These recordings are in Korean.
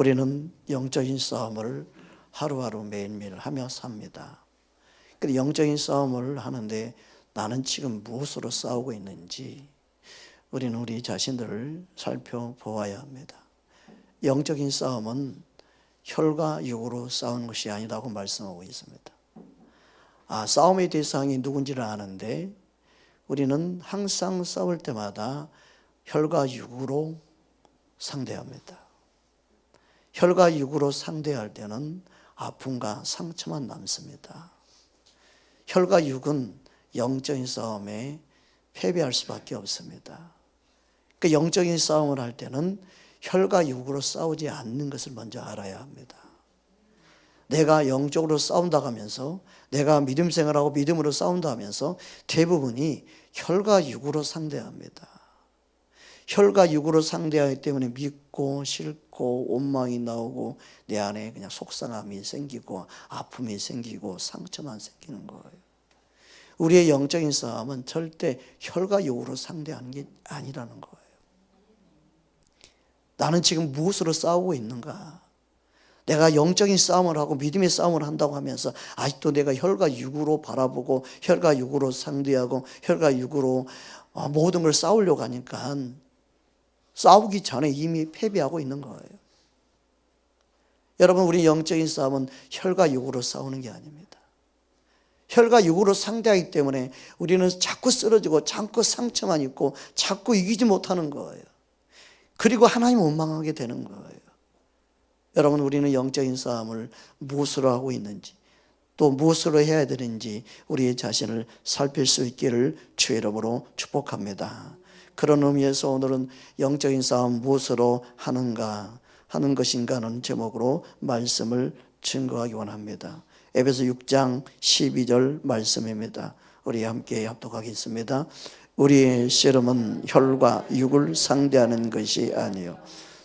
우리는 영적인 싸움을 하루하루 매일매일 하며 삽니다. 근데 영적인 싸움을 하는데 나는 지금 무엇으로 싸우고 있는지 우리는 우리 자신들을 살펴보아야 합니다. 영적인 싸움은 혈과 육으로 싸우는 것이 아니라고 말씀하고 있습니다. 싸움의 대상이 누군지를 아는데 우리는 항상 싸울 때마다 혈과 육으로 상대합니다. 혈과 육으로 상대할 때는 아픔과 상처만 남습니다. 혈과 육은 영적인 싸움에 패배할 수밖에 없습니다. 그 영적인 싸움을 할 때는 혈과 육으로 싸우지 않는 것을 먼저 알아야 합니다. 내가 영적으로 싸운다 하면서 내가 믿음 생활하고 믿음으로 싸운다 하면서 대부분이 혈과 육으로 상대합니다. 혈과 육으로 상대하기 때문에 믿고 싫고 원망이 나오고 내 안에 그냥 속상함이 생기고 아픔이 생기고 상처만 생기는 거예요. 우리의 영적인 싸움은 절대 혈과 육으로 상대하는 게 아니라는 거예요. 나는 지금 무엇으로 싸우고 있는가? 내가 영적인 싸움을 하고 믿음의 싸움을 한다고 하면서 아직도 내가 혈과 육으로 바라보고 혈과 육으로 상대하고 혈과 육으로 모든 걸 싸우려고 하니까 싸우기 전에 이미 패배하고 있는 거예요. 여러분, 우리 영적인 싸움은 혈과 육으로 싸우는 게 아닙니다. 혈과 육으로 상대하기 때문에 우리는 자꾸 쓰러지고 자꾸 상처만 입고 자꾸 이기지 못하는 거예요. 그리고 하나님을 원망하게 되는 거예요. 여러분, 우리는 영적인 싸움을 무엇으로 하고 있는지 또 무엇으로 해야 되는지 우리의 자신을 살필 수 있기를 주의 이름으로 축복합니다. 그런 의미에서 오늘은 영적인 싸움 무엇으로 하는 것인가는 제목으로 말씀을 증거하기 원합니다. 에베소 6장 12절 말씀입니다. 우리 함께 합독하겠습니다. 우리의 씨름은 혈과 육을 상대하는 것이 아니요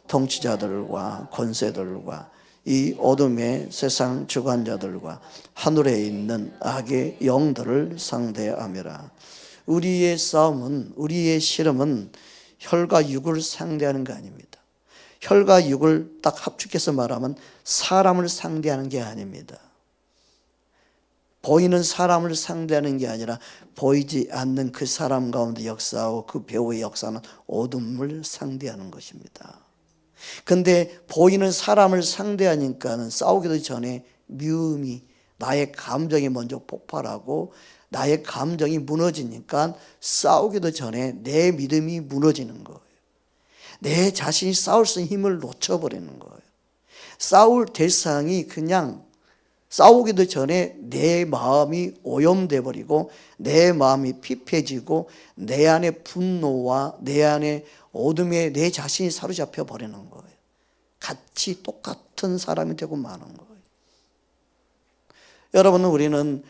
통치자들과 권세들과 이 어둠의 세상 주관자들과 하늘에 있는 악의 영들을 상대함이라. 우리의 싸움은, 우리의 씨름은 혈과 육을 상대하는 거 아닙니다. 혈과 육을 딱 합축해서 말하면 사람을 상대하는 게 아닙니다. 보이는 사람을 상대하는 게 아니라 보이지 않는 그 사람 가운데 역사하고 그 배후의 역사는 어둠을 상대하는 것입니다. 근데 보이는 사람을 상대하니까는 싸우기도 전에 미움이, 나의 감정이 먼저 폭발하고 나의 감정이 무너지니까 싸우기도 전에 내 믿음이 무너지는 거예요. 내 자신이 싸울 수 있는 힘을 놓쳐버리는 거예요. 싸울 대상이 그냥 싸우기도 전에 내 마음이 오염돼 버리고 내 마음이 피폐해지고 내 안에 분노와 내 안에 어둠에 내 자신이 사로잡혀 버리는 거예요. 같이 똑같은 사람이 되고 마는 거예요. 여러분은 우리는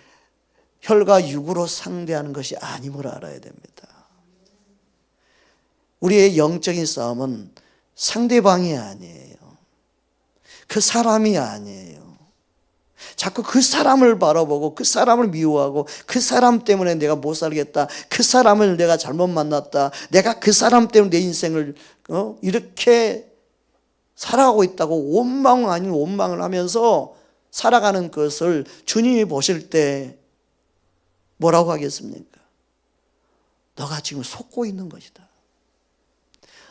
혈과 육으로 상대하는 것이 아님을 알아야 됩니다. 우리의 영적인 싸움은 상대방이 아니에요. 그 사람이 아니에요. 자꾸 그 사람을 바라보고 그 사람을 미워하고 그 사람 때문에 내가 못 살겠다, 그 사람을 내가 잘못 만났다, 내가 그 사람 때문에 내 인생을 이렇게 살아가고 있다고 원망 아닌 원망을 하면서 살아가는 것을 주님이 보실 때 뭐라고 하겠습니까? 너가 지금 속고 있는 것이다.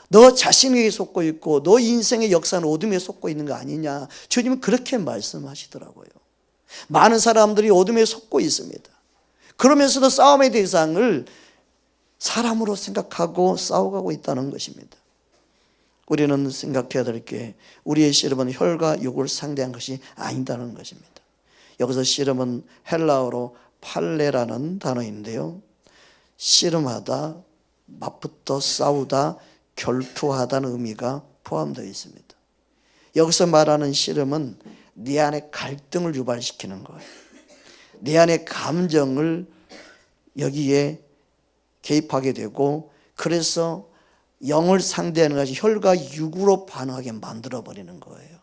너 자신에게 속고 있고 너 인생의 역사는 어둠에 속고 있는 거 아니냐. 주님은 그렇게 말씀하시더라고요. 많은 사람들이 어둠에 속고 있습니다. 그러면서도 싸움의 대상을 사람으로 생각하고 싸워가고 있다는 것입니다. 우리는 생각해야 될 게 우리의 씨름은 혈과 육을 상대한 것이 아니다는 것입니다. 여기서 씨름은 헬라어로 팔레라는 단어인데요, 씨름하다, 맞붙어 싸우다, 결투하다는 의미가 포함되어 있습니다. 여기서 말하는 씨름은 내 안에 갈등을 유발시키는 거예요. 내 안에 감정을 여기에 개입하게 되고, 그래서 영을 상대하는 것이 혈과 육으로 반응하게 만들어버리는 거예요.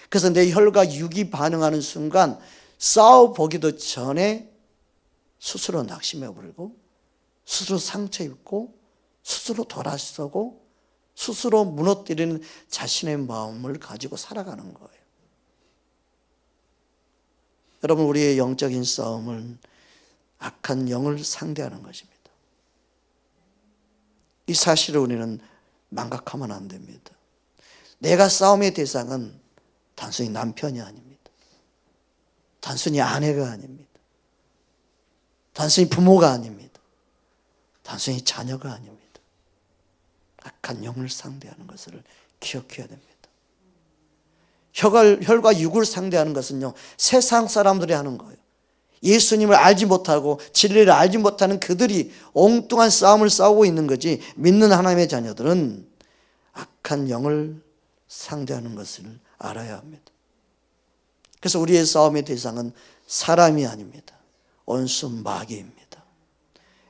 그래서 내 혈과 육이 반응하는 순간 싸워보기도 전에 스스로 낙심해버리고 스스로 상처 입고 스스로 돌아서고 스스로 무너뜨리는 자신의 마음을 가지고 살아가는 거예요. 여러분, 우리의 영적인 싸움은 악한 영을 상대하는 것입니다. 이 사실을 우리는 망각하면 안 됩니다. 내가 싸움의 대상은 단순히 남편이 아닙니다. 단순히 아내가 아닙니다. 단순히 부모가 아닙니다. 단순히 자녀가 아닙니다. 악한 영을 상대하는 것을 기억해야 됩니다. 혈과 육을 상대하는 것은요, 세상 사람들이 하는 거예요. 예수님을 알지 못하고 진리를 알지 못하는 그들이 엉뚱한 싸움을 싸우고 있는 거지, 믿는 하나님의 자녀들은 악한 영을 상대하는 것을 알아야 합니다. 그래서 우리의 싸움의 대상은 사람이 아닙니다. 원수 마귀입니다.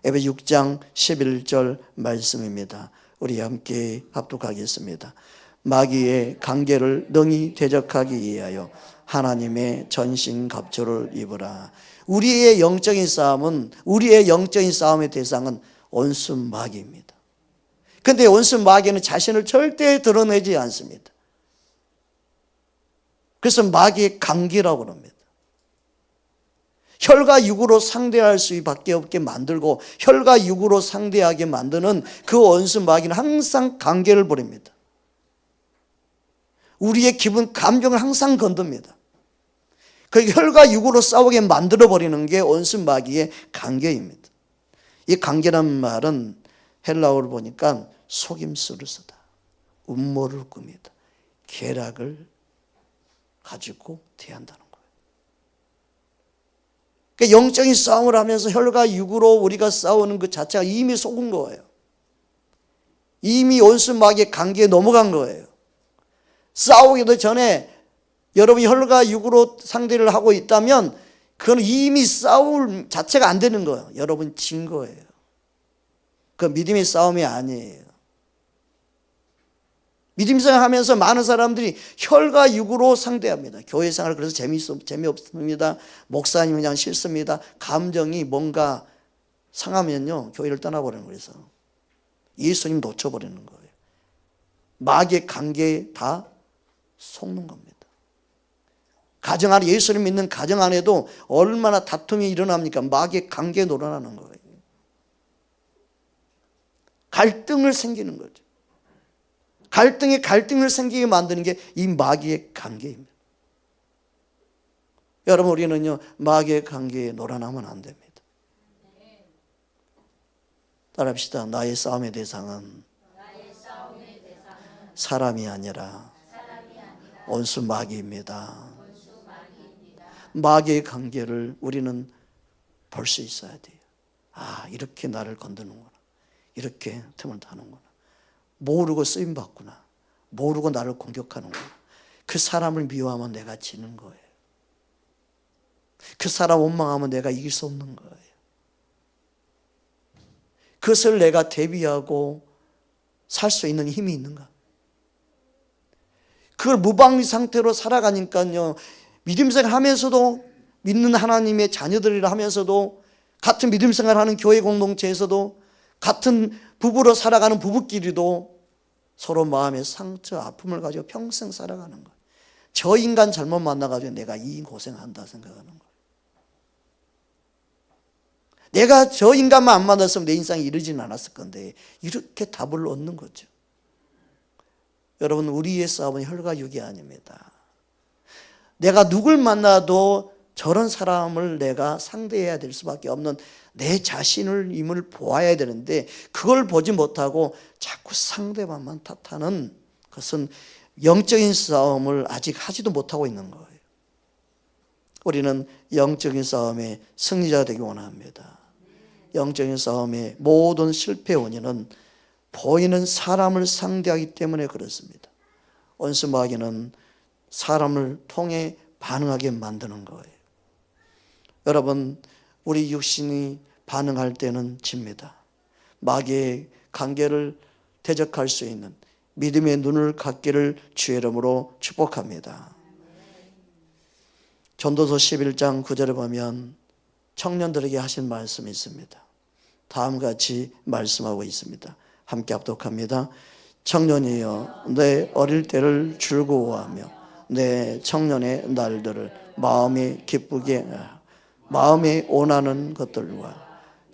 에베 6장 11절 말씀입니다. 우리 함께 합독하겠습니다. 마귀의 관계를 능히 대적하기 위하여 하나님의 전신갑주를 입으라. 우리의 영적인 싸움의 대상은 원수 마귀입니다. 그런데 원수 마귀는 자신을 절대 드러내지 않습니다. 그래서 마귀의 관계라고 합니다. 혈과 육으로 상대할 수밖에 없게 만들고 혈과 육으로 상대하게 만드는 그 원수 마귀는 항상 관계를 부립니다. 우리의 기분, 감정을 항상 건듭니다. 그 혈과 육으로 싸우게 만들어버리는 게 원수 마귀의 관계입니다. 이 관계란 말은 헬라어를 보니까 속임수를 쓰다, 음모를 꾸미다, 계략을 가지고 대한다는 거예요. 그러니까 영적인 싸움을 하면서 혈과 육으로 우리가 싸우는 그 자체가 이미 속은 거예요. 이미 원수 마귀의 관계에 넘어간 거예요. 싸우기도 전에 여러분이 혈과 육으로 상대를 하고 있다면 그건 이미 싸울 자체가 안 되는 거예요. 여러분 진 거예요. 그 믿음의 싸움이 아니에요. 믿음 생활하면서 많은 사람들이 혈과 육으로 상대합니다. 교회 생활 그래서 재미없습니다. 목사님 그냥 싫습니다. 감정이 뭔가 상하면요 교회를 떠나버리는 거예요. 그래서 예수님 놓쳐버리는 거예요. 마귀의 관계에 다 속는 겁니다. 가정 안에, 예수님 믿는 가정 안에도 얼마나 다툼이 일어납니까? 마귀의 관계에 놀아나는 거예요. 갈등을 생기는 거죠. 갈등을 생기게 만드는 게 이 마귀의 관계입니다. 여러분, 우리는요 마귀의 관계에 놀아나면 안 됩니다. 따라합시다. 나의 싸움의 대상은 사람이 아니라 원수 마귀입니다. 마귀의 관계를 우리는 볼 수 있어야 돼요. 아, 이렇게 나를 건드는구나. 이렇게 틈을 타는구나. 모르고 쓰임받구나. 모르고 나를 공격하는구나. 그 사람을 미워하면 내가 지는 거예요. 그 사람 원망하면 내가 이길 수 없는 거예요. 그것을 내가 대비하고 살 수 있는 힘이 있는가? 그걸 무방비 상태로 살아가니까요, 믿음 생활하면서도, 믿는 하나님의 자녀들이라 하면서도, 같은 믿음 생활하는 교회 공동체에서도, 같은 부부로 살아가는 부부끼리도 서로 마음의 상처, 아픔을 가지고 평생 살아가는 거예요. 저 인간 잘못 만나가지고 내가 이 고생한다 생각하는 거예요. 내가 저 인간만 안 만났으면 내 인생이 이러지는 않았을 건데, 이렇게 답을 얻는 거죠. 여러분, 우리의 싸움은 혈과 육이 아닙니다. 내가 누굴 만나도 저런 사람을 내가 상대해야 될 수밖에 없는 내 자신을 임을 보아야 되는데, 그걸 보지 못하고 자꾸 상대방만 탓하는 것은 영적인 싸움을 아직 하지도 못하고 있는 거예요. 우리는 영적인 싸움의 승리자 되기 원합니다. 영적인 싸움의 모든 실패 원인은 보이는 사람을 상대하기 때문에 그렇습니다. 원수 마귀는 사람을 통해 반응하게 만드는 거예요. 여러분, 우리 육신이 반응할 때는 집니다. 마귀의 관계를 대적할 수 있는 믿음의 눈을 갖기를 주의 이름으로 축복합니다. 전도서 11장 9절에 보면 청년들에게 하신 말씀이 있습니다. 다음과 같이 말씀하고 있습니다. 함께 합독합니다. 청년이여 내 어릴 때를 즐거워하며 내 청년의 날들을 마음에 기쁘게 마음에 원하는 것들과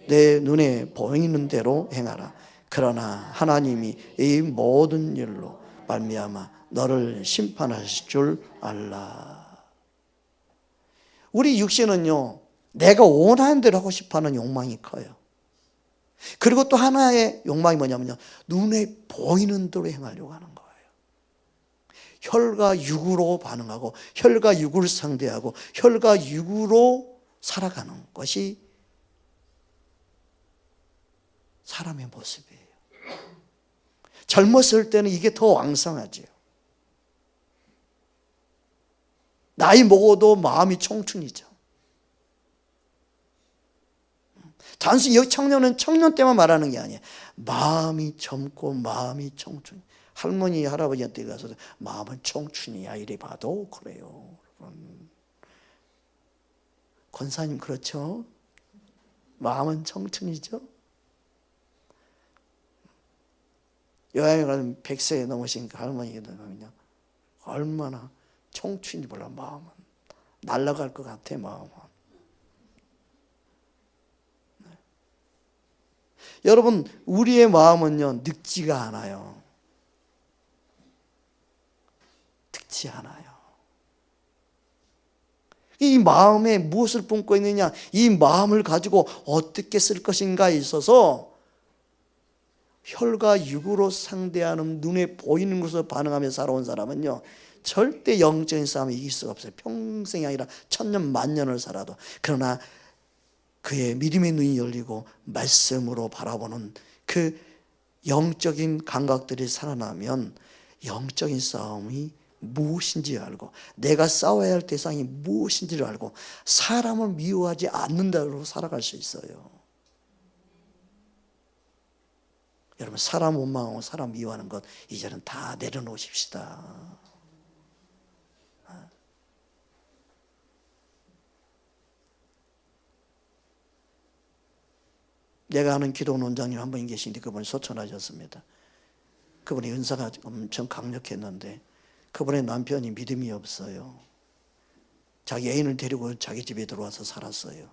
내 눈에 보이는 대로 행하라. 그러나 하나님이 이 모든 일로 말미암아 너를 심판하실 줄 알라. 우리 육신은요, 내가 원하는 대로 하고 싶어하는 욕망이 커요. 그리고 또 하나의 욕망이 뭐냐면요, 눈에 보이는 대로 행하려고 하는 거예요. 혈과 육으로 반응하고 혈과 육을 상대하고 혈과 육으로 살아가는 것이 사람의 모습이에요. 젊었을 때는 이게 더 왕성하지요. 나이 먹어도 마음이 청춘이죠. 단순히 여기 청년은 청년 때만 말하는 게 아니에요. 마음이 젊고 마음이 청춘. 할머니 할아버지한테 가서 마음은 청춘이야 이래 봐도 그래요. 권사님 그렇죠? 마음은 청춘이죠. 여행에 가면 100세 넘으신 할머니들은요, 얼마나 청춘이 몰라. 마음은 날아갈 것 같아. 마음은. 네. 여러분, 우리의 마음은요 늙지가 않아요. 늙지 않아요. 이 마음에 무엇을 품고 있느냐, 이 마음을 가지고 어떻게 쓸 것인가에 있어서 혈과 육으로 상대하는 눈에 보이는 것으로 반응하며 살아온 사람은요 절대 영적인 싸움에 이길 수가 없어요. 평생이 아니라 천년 만년을 살아도. 그러나 그의 믿음의 눈이 열리고 말씀으로 바라보는 그 영적인 감각들이 살아나면 영적인 싸움이 무엇인지 알고 내가 싸워야 할 대상이 무엇인지를 알고 사람을 미워하지 않는 대로 살아갈 수 있어요. 여러분, 사람 원망하고 사람 미워하는 것 이제는 다 내려놓으십시다. 내가 아는 기도원 원장님 한 분 계신데 그분이 소천하셨습니다. 그분이 은사가 엄청 강력했는데 그분의 남편이 믿음이 없어요. 자기 애인을 데리고 자기 집에 들어와서 살았어요.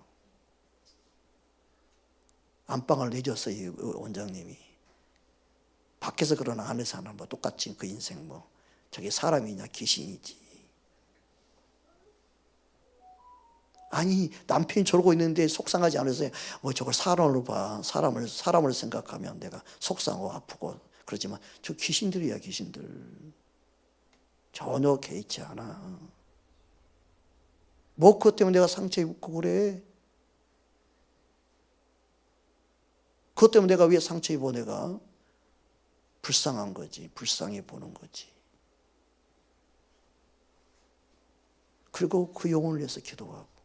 안방을 내줬어요, 원장님이. 밖에서 그러나 안에서 하는 뭐 똑같이 그 인생 뭐 저게 사람이냐 귀신이지. 아니 남편이 저러고 있는데 속상하지 않으세요? 뭐 저걸 사람으로 봐. 사람을 생각하면 내가 속상하고 아프고 그러지만 저 귀신들이야 귀신들. 전혀 개의치 않아. 뭐 그것 때문에 내가 상처 입고 그래? 그것 때문에 내가 왜 상처 입어 내가? 불쌍한 거지. 불쌍해 보는 거지. 그리고 그 영혼을 위해서 기도하고.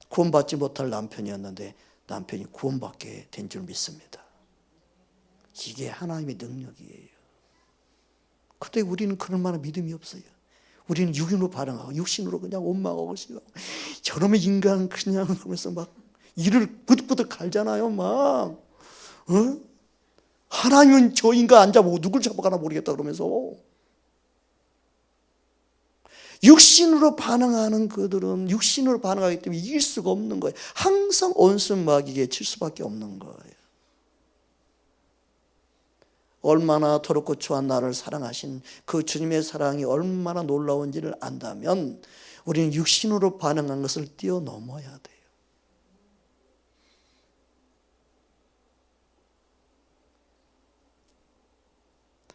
구원받지 못할 남편이었는데 남편이 구원받게 된 줄 믿습니다. 이게 하나님의 능력이에요. 그런데 우리는 그럴 만한 믿음이 없어요. 우리는 육인으로 반응하고 육신으로 그냥 원망하고 싶어하고 저놈의 인간 그냥 하면서 막 이를 부득부득 갈잖아요. 막 하나님은 저 인간 안 잡고 누굴 잡아가나 모르겠다 그러면서. 육신으로 반응하는 그들은 육신으로 반응하기 때문에 이길 수가 없는 거예요. 항상 온순마귀에게 칠 수밖에 없는 거예요. 얼마나 더럽고 추한 나를 사랑하신 그 주님의 사랑이 얼마나 놀라운지를 안다면 우리는 육신으로 반응한 것을 뛰어넘어야 돼요.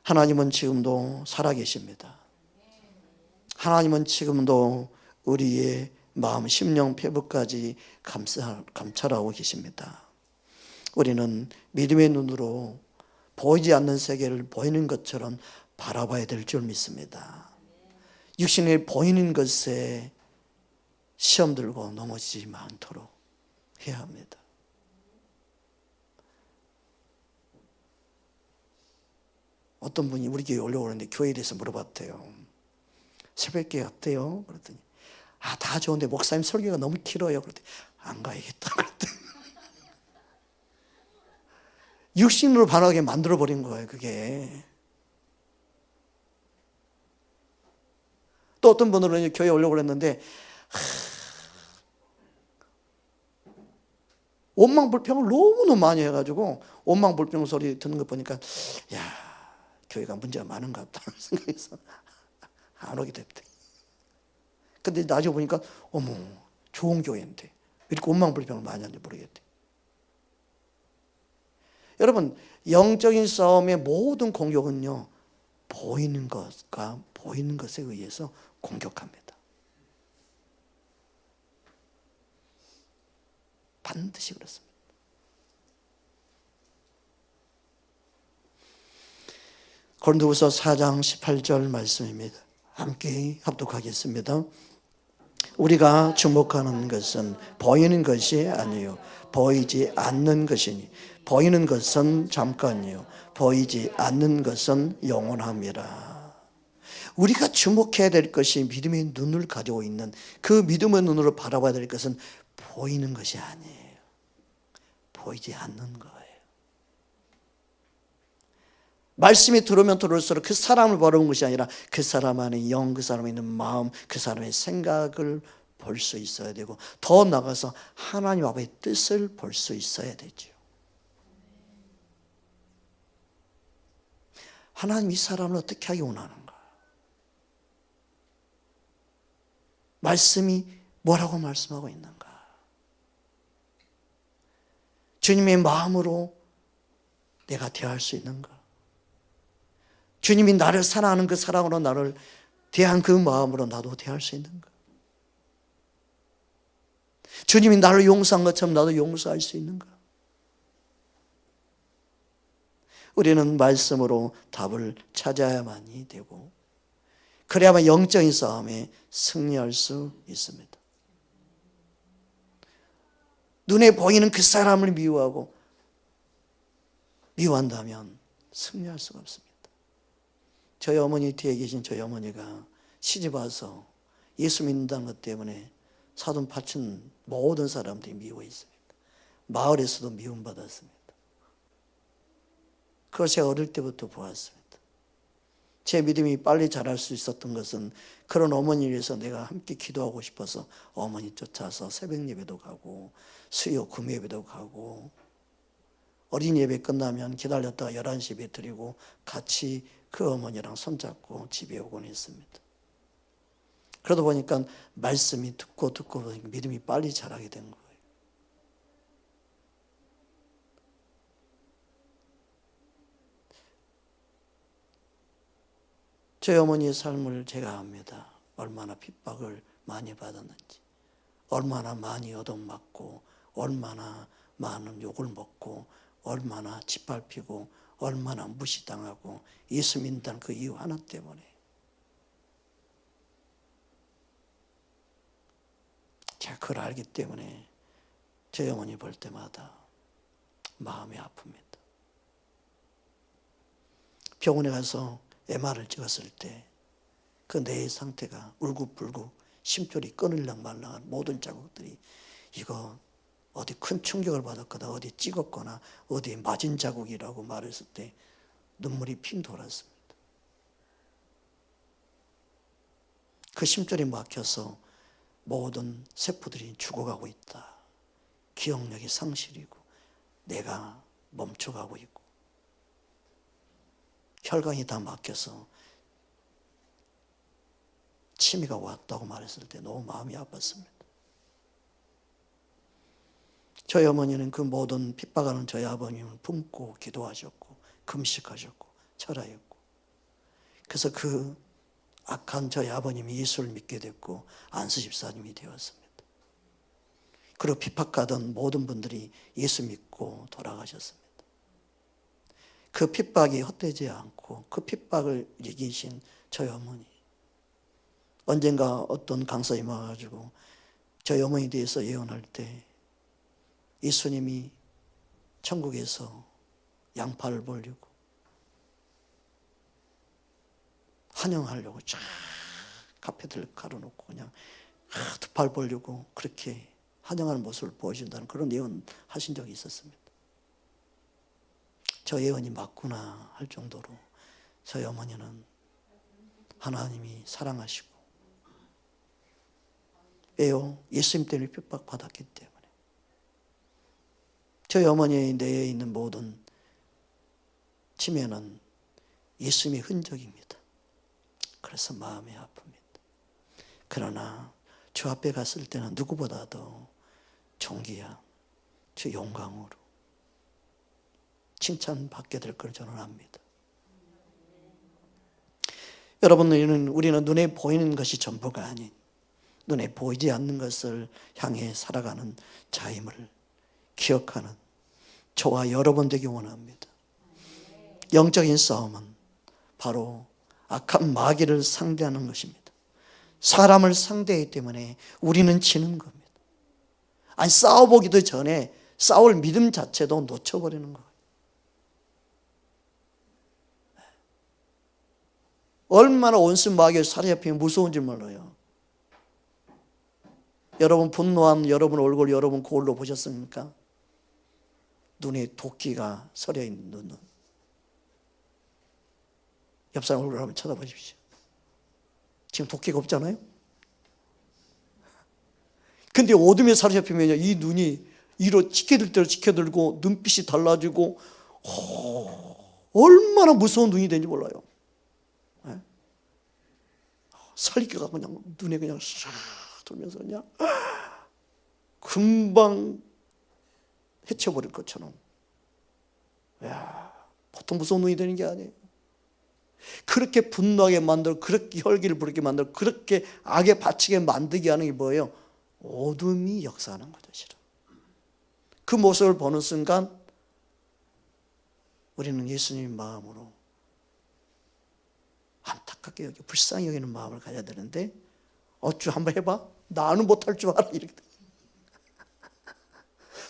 하나님은 지금도 살아계십니다. 하나님은 지금도 우리의 마음, 심령, 피부까지 감찰하고 계십니다. 우리는 믿음의 눈으로 보이지 않는 세계를 보이는 것처럼 바라봐야 될 줄 믿습니다. 육신에 보이는 것에 시험 들고 넘어지지 않도록 해야 합니다. 어떤 분이 우리 교회 올라오는데 교회에 대해서 물어봤대요. 새벽기회 어때요? 그랬더니 다 좋은데 목사님 설교가 너무 길어요. 그랬더니 안 가야겠다. 그랬더니 육신으로 반하게 만들어버린 거예요, 그게. 또 어떤 분들은 교회에 오려고 그랬는데 원망불평을 너무너무 많이 해가지고 원망불평 소리 듣는 거 보니까 야, 교회가 문제가 많은가 보다 생각해서 안 오게 됐대. 근데 나중에 보니까 어머, 좋은 교회인데 이렇게 원망불평을 많이 하는지 모르겠대. 여러분, 영적인 싸움의 모든 공격은요, 보이는 것과 보이는 것에 의해서 공격합니다. 반드시 그렇습니다. 고린도후서 4장 18절 말씀입니다. 함께 합독하겠습니다. 우리가 주목하는 것은 보이는 것이 아니요 보이지 않는 것이니 보이는 것은 잠깐이요 보이지 않는 것은 영원함이라. 우리가 주목해야 될 것이 믿음의 눈을 가지고 있는 그 믿음의 눈으로 바라봐야 될 것은 보이는 것이 아니에요. 보이지 않는 거예요. 말씀이 들어오면 들어올수록 그 사람을 바라보는 것이 아니라 그 사람 안에 영, 그 사람에 있는 마음, 그 사람의 생각을 볼 수 있어야 되고 더 나아가서 하나님 아버지의 뜻을 볼 수 있어야 되죠. 하나님 이 사람을 어떻게 하기 원하는가? 말씀이 뭐라고 말씀하고 있는가? 주님의 마음으로 내가 대할 수 있는가? 주님이 나를 사랑하는 그 사랑으로 나를 대한 그 마음으로 나도 대할 수 있는가? 주님이 나를 용서한 것처럼 나도 용서할 수 있는가? 우리는 말씀으로 답을 찾아야만이 되고 그래야만 영적인 싸움에 승리할 수 있습니다. 눈에 보이는 그 사람을 미워한다면 승리할 수가 없습니다. 저희 어머니 뒤에 계신 저희 어머니가 시집 와서 예수 믿는다는 것 때문에 사돈 파친 모든 사람들이 미워 있습니다. 마을에서도 미움받았습니다. 그걸 제가 어릴 때부터 보았습니다. 제 믿음이 빨리 자랄 수 있었던 것은 그런 어머니를 위해서 내가 함께 기도하고 싶어서 어머니 쫓아서 새벽 예배도 가고 수요 금요 예배도 가고 어린 예배 끝나면 기다렸다가 11시 예배 드리고 같이 그 어머니랑 손잡고 집에 오곤 했습니다. 그러다 보니까 말씀이 듣고 보니까 믿음이 빨리 자라게 된 거예요. 저희 어머니의 삶을 제가 압니다. 얼마나 핍박을 많이 받았는지, 얼마나 많이 얻어맞고, 얼마나 많은 욕을 먹고, 얼마나 짓밟히고, 얼마나 무시당하고, 예수 믿는다는 그 이유 하나 때문에. 제가 그걸 알기 때문에 저희 어머니 볼 때마다 마음이 아픕니다. 병원에 가서 MR을 찍었을 때 그 뇌의 상태가 울긋불긋 심줄이 끊을랑 말랑한 모든 자국들이 이거 어디 큰 충격을 받았거나 어디 찍었거나 어디 맞은 자국이라고 말했을 때 눈물이 핑 돌았습니다. 그 심줄이 막혀서 모든 세포들이 죽어가고 있다. 기억력이 상실이고 내가 멈춰가고 있고 혈관이 다 막혀서 치매가 왔다고 말했을 때 너무 마음이 아팠습니다. 저희 어머니는 그 모든 핍박하는 저희 아버님을 품고 기도하셨고 금식하셨고 철하였고 그래서 그 악한 저희 아버님이 예수를 믿게 됐고 안수 집사님이 되었습니다. 그리고 핍박하던 모든 분들이 예수 믿고 돌아가셨습니다. 그 핍박이 헛되지 않고 그 핍박을 이기신 저희 어머니. 언젠가 어떤 강사님이 와가지고 저희 어머니에 대해서 예언할 때 예수님이 천국에서 양팔을 벌리고 환영하려고 쫙 카페들 가려놓고 그냥 두 팔 벌리고 그렇게 환영하는 모습을 보여준다는 그런 예언 하신 적이 있었습니다. 저 예언이 맞구나 할 정도로 저희 어머니는 하나님이 사랑하시고, 왜요? 예수님 때문에 핍박받았기 때문에. 저희 어머니의 뇌에 있는 모든 치매는 예수님의 흔적입니다. 그래서 마음이 아픕니다. 그러나 주 앞에 갔을 때는 누구보다도 존귀함, 주 영광으로 칭찬받게 될 걸 저는 압니다. 여러분, 우리는 눈에 보이는 것이 전부가 아닌 눈에 보이지 않는 것을 향해 살아가는 자임을 기억하는 저와 여러분 되기 원합니다. 영적인 싸움은 바로 악한 마귀를 상대하는 것입니다. 사람을 상대하기 때문에 우리는 지는 겁니다. 아니, 싸워보기도 전에 싸울 믿음 자체도 놓쳐버리는 거예요. 얼마나 온순 마귀에 사로잡히면 무서운지 몰라요. 여러분 분노한 여러분 얼굴 여러분 거울로 보셨습니까? 눈에 도끼가 서려 있는 눈. 옆 사람 얼굴을 한번 쳐다보십시오. 지금 도끼가 없잖아요. 근데 어둠에 사로잡히면 이 눈이 이로 치켜들 대로 치켜들고 눈빛이 달라지고 얼마나 무서운 눈이 되는지 몰라요. 살기가 그냥 눈에 그냥 싹 돌면서 그냥 금방 해쳐버릴 것처럼. 야, 보통 무서운 눈이 되는 게 아니에요. 그렇게 분노하게 만들고 그렇게 혈기를 부르게 만들고 그렇게 악에 바치게 만들게 하는 게 뭐예요? 어둠이 역사하는 거죠. 실은 그 모습을 보는 순간 우리는 예수님 마음으로 안타깝게 여기 불쌍히 여기는 마음을 가져야 되는데 어쭈 한번 해봐? 나는 못할 줄 알아. 이렇게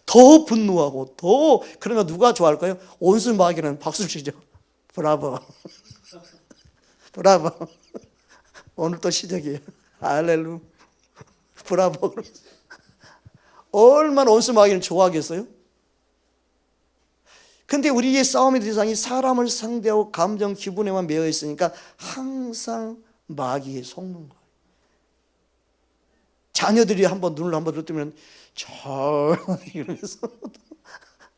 더 분노하고 더. 그러면 누가 좋아할까요? 온순 마귀는 박수를 치죠. 브라보 브라보. 오늘 또 시작이에요. 할렐루 브라보. 얼마나 온순 마귀는 좋아하겠어요? 근데 우리의 싸움의 대상이 사람을 상대하고 감정, 기분에만 매여 있으니까 항상 마귀에 속는 거예요. 자녀들이 한번 눈을 한번 뜨면 이러면서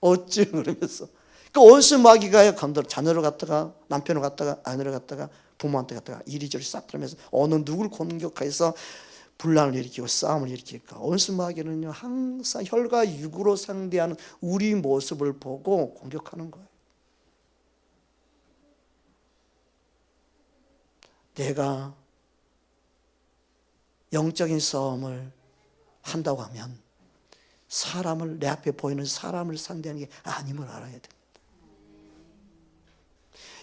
어찌 그러면서 그 온순 마귀가 자녀를 갖다가 남편을 갖다가 아내를 갖다가 부모한테 갖다가 이리저리 싹 들으면서 어느 누굴 공격해서 분란을 일으키고 싸움을 일으킬까. 온순 마귀는요 항상 혈과 육으로 상대하는 우리 모습을 보고 공격하는 거예요. 내가 영적인 싸움을 한다고 하면 사람을, 내 앞에 보이는 사람을 상대하는 게 아님을 알아야 됩니다.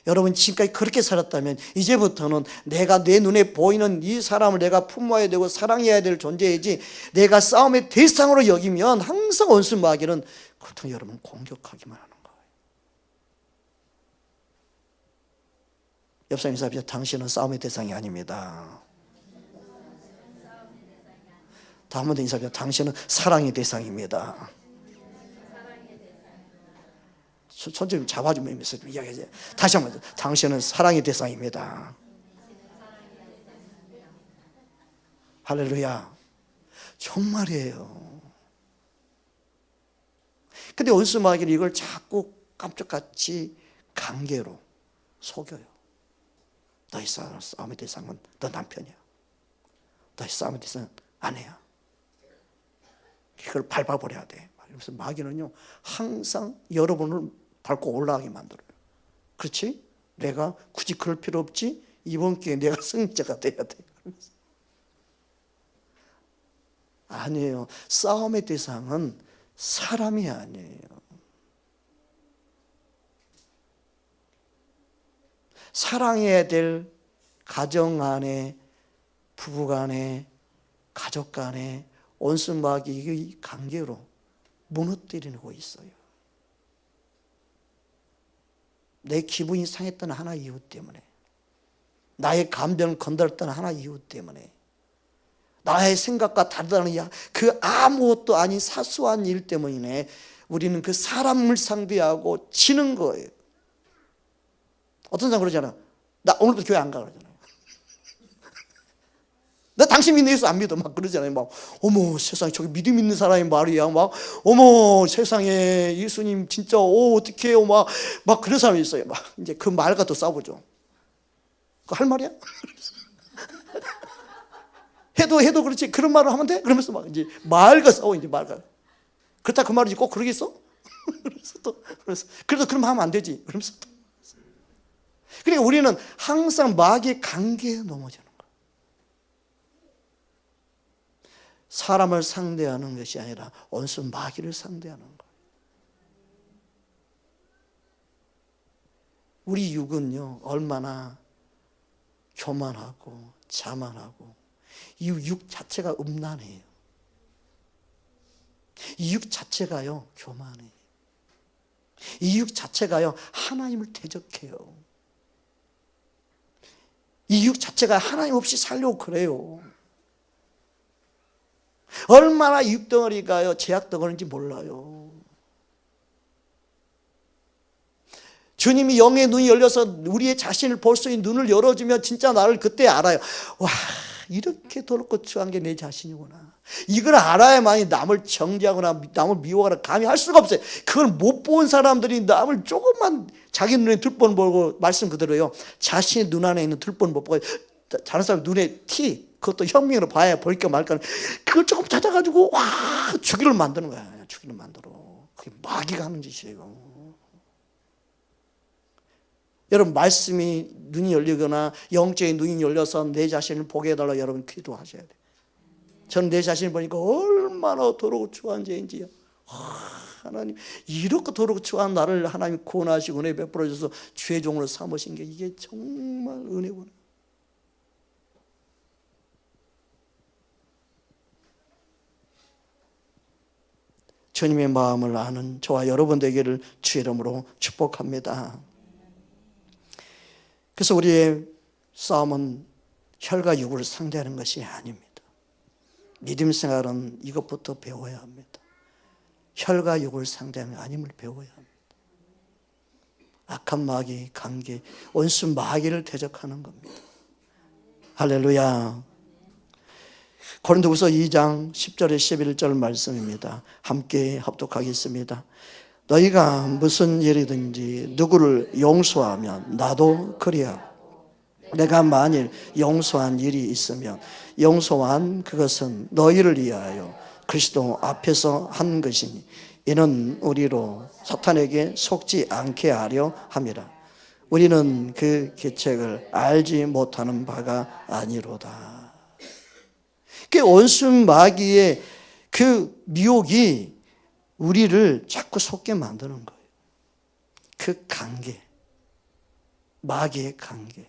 여러분 지금까지 그렇게 살았다면 이제부터는 내가 내 눈에 보이는 이 사람을 내가 품어야 되고 사랑해야 될 존재이지, 내가 싸움의 대상으로 여기면 항상 온순 마귀는 그렇다면 여러분 공격하기만 하는 거예요. 옆 사람 인사하십시오. 당신은 싸움의 대상이 아닙니다. 다음 번 인사하십시오. 당신은 사랑의 대상입니다. 손 좀 잡아주면서 좀 이야기하세요. 다시 한번, 당신은 사랑의 대상입니다. 할렐루야. 정말이에요. 근데 온순 마귀는 이걸 자꾸 깜짝같이 관계로 속여요. 너희 싸움의 대상은 너 남편이야. 너희 싸움의 대상은 아내야. 이걸 밟아버려야 돼. 그래서 마귀는요 항상 여러분을 밟고 올라가게 만들어요. 그렇지? 내가 굳이 그럴 필요 없지? 이번 기회에 내가 승리자가 돼야 돼. 아니에요. 싸움의 대상은 사람이 아니에요. 사랑해야 될 가정 안에, 부부 간에, 가족 간에 온순 마귀의 관계로 무너뜨리고 있어요. 내 기분이 상했던 하나 이유 때문에, 나의 감정을 건드렸던 하나 이유 때문에, 나의 생각과 다르다는 그 아무것도 아닌 사소한 일 때문에 우리는 그 사람을 상대하고 지는 거예요. 어떤 사람 그러잖아. 나 오늘부터 교회 안 가 그러잖아요. 나 당신 믿는 예수 안 믿어 막 그러잖아요. 막 어머 세상에 저기 믿음 있는 사람이 말이야. 막 어머 세상에 예수님 진짜 어떻게 해요. 막 그런 사람이 있어요. 막 이제 그 말과 또 싸우죠. 그거 할 말이야? 해도 그렇지 그런 말을 하면 돼? 그러면서 막 이제 말과 싸워 이제 말과. 그렇다 그 말이지 꼭 그러겠어? 그래서 그래도 그럼 하면 안 되지. 그러면서 또. 그러니까 우리는 항상 마귀의 관계에 넘어지는 거예요. 사람을 상대하는 것이 아니라 온순 마귀를 상대하는 거예요. 우리 육은요 얼마나 교만하고 자만하고 이 육 자체가 음란해요. 이 육 자체가요 교만해요. 이 육 자체가요 하나님을 대적해요. 이 육 자체가 하나님 없이 살려고 그래요. 얼마나 육덩어리가요 제약덩어리인지 몰라요. 주님이 영의 눈이 열려서 우리의 자신을 볼 수 있는 눈을 열어주면 진짜 나를 그때 알아요. 와 이렇게 더럽고 추한 게 내 자신이구나. 이걸 알아야만이 남을 정죄하거나 남을 미워하거나 감히 할 수가 없어요. 그걸 못 본 사람들이 남을 조금만 자기 눈에 들뻔 보고 말씀 그대로요. 자신의 눈 안에 있는 들뻔 못 보고 다른 사람 눈에 티 그것도 현명으로 봐야 볼까 말까 그걸 조금 찾아가지고 와 죽이를 만드는 거야. 죽이를 만들어. 그게 마귀가 하는 짓이에요. 여러분 말씀이 눈이 열리거나 영적인 눈이 열려서 내 자신을 보게 해달라 여러분 기도하셔야 돼요. 저는 내 자신을 보니까 얼마나 더럽고 추한 죄인지요. 하나님 이렇게 더럽고 추한 나를 하나님 구원하시고 은혜 베풀어 주셔서 주의 종으로 삼으신 게 이게 정말 은혜구나. 주님의 마음을 아는 저와 여러분 되기를 주의 이름으로 축복합니다. 그래서 우리의 싸움은 혈과 육을 상대하는 것이 아닙니다. 믿음 생활은 이것부터 배워야 합니다. 혈과 육을 상대하는 아님을 배워야 합니다. 악한 마귀, 관계, 원수 마귀를 대적하는 겁니다. 할렐루야. 고린도후서 2장 10절에 11절 말씀입니다. 함께 합독하겠습니다. 너희가 무슨 일이든지 누구를 용서하면 나도 그리하고 내가 만일 용서한 일이 있으면 용서한 그것은 너희를 위하여 그리스도 앞에서 한 것이니 이는 우리로 사탄에게 속지 않게 하려 함이라. 우리는 그 계책을 알지 못하는 바가 아니로다. 그 원수 마귀의 그 미혹이 우리를 자꾸 속게 만드는 거예요. 그 관계, 마귀의 관계,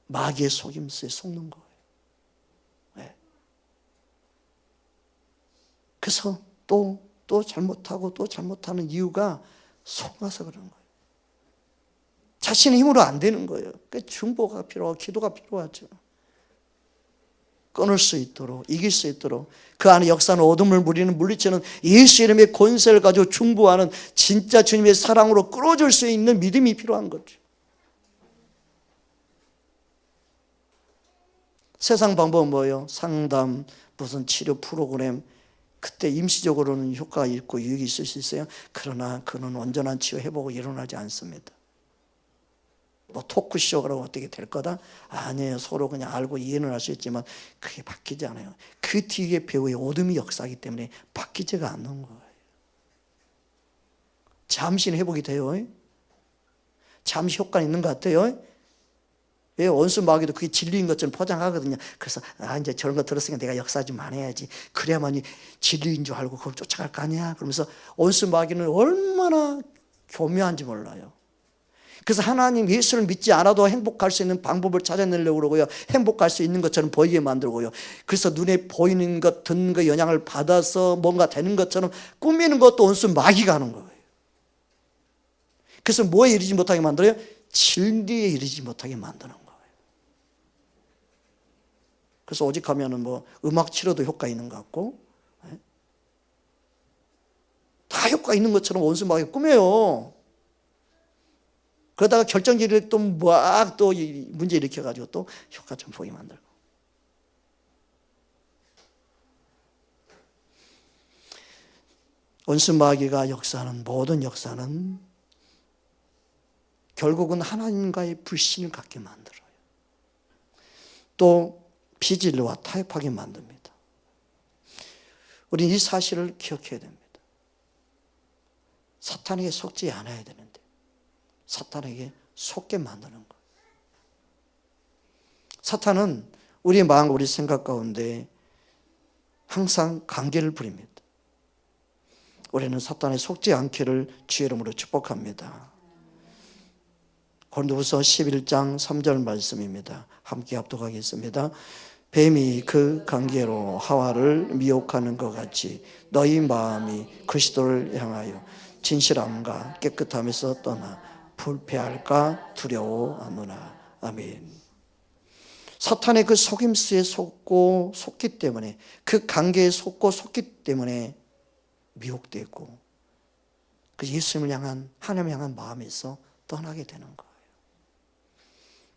마귀의 속임수에 속는 거예요. 네. 그래서 또 잘못하고 또 잘못하는 이유가 속아서 그런 거예요. 자신의 힘으로 안 되는 거예요. 그러니까 중보가 필요하고 기도가 필요하죠. 끊을 수 있도록 이길 수 있도록 그 안에 역사는 어둠을 물리치는 예수 이름의 권세를 가지고 중보하는 진짜 주님의 사랑으로 끌어줄 수 있는 믿음이 필요한 거죠. 세상 방법은 뭐예요? 상담, 무슨 치료 프로그램 그때 임시적으로는 효과가 있고 유익이 있을 수 있어요. 그러나 그는 온전한 치유 회복이 일어나지 않습니다. 뭐 토크쇼라고 어떻게 될 거다? 아니에요. 서로 그냥 알고 이해는 할 수 있지만 그게 바뀌지 않아요. 그 뒤에 배후에 어둠이 역사하기 때문에 바뀌지가 않는 거예요. 잠시는 회복이 돼요. 잠시 효과는 있는 것 같아요. 왜 원수 마귀도 그게 진리인 것처럼 포장하거든요. 그래서 이제 저런 거 들었으니까 내가 역사 좀 안 해야지. 그래야만이 진리인 줄 알고 그걸 쫓아갈 거 아니야. 그러면서 원수 마귀는 얼마나 교묘한지 몰라요. 그래서 하나님 예수를 믿지 않아도 행복할 수 있는 방법을 찾아내려고 그러고요. 행복할 수 있는 것처럼 보이게 만들고요. 그래서 눈에 보이는 것, 듣는 것 영향을 받아서 뭔가 되는 것처럼 꾸미는 것도 원수 마귀가 하는 거예요. 그래서 뭐에 이르지 못하게 만들어요? 진리에 이르지 못하게 만드는 거예요. 그래서 오직 하면은 뭐 음악 치료도 효과 있는 것 같고 다 효과 있는 것처럼 원수 마귀가 꾸며요. 그러다가 결정적으로 또 막 또 문제 일으켜가지고 또 효과 좀 보게 만들고. 원수 마귀가 역사하는 모든 역사는 결국은 하나님과의 불신을 갖게 만들어요. 또 비진리와 타협하게 만듭니다. 우리는 이 사실을 기억해야 됩니다. 사탄에게 속지 않아야 되는데 사탄에게 속게 만드는 거예요. 사탄은 우리의 마음과 우리 생각 가운데 항상 관계를 부립니다. 우리는 사탄에 속지 않기를 주의 이름으로 축복합니다. 고린도후서 11장 3절 말씀입니다. 함께 합독하겠습니다. 뱀이 그 관계로 하와를 미혹하는 것 같이 너희 마음이 그리스도를 향하여 진실함과 깨끗함에서 떠나 불패할까 두려워하노라. 아멘. 사탄의 그 속임수에 속기 때문에, 그 관계에 속기 때문에 미혹되고 그 예수님을 향한, 하나님을 향한 마음에서 떠나게 되는 거예요.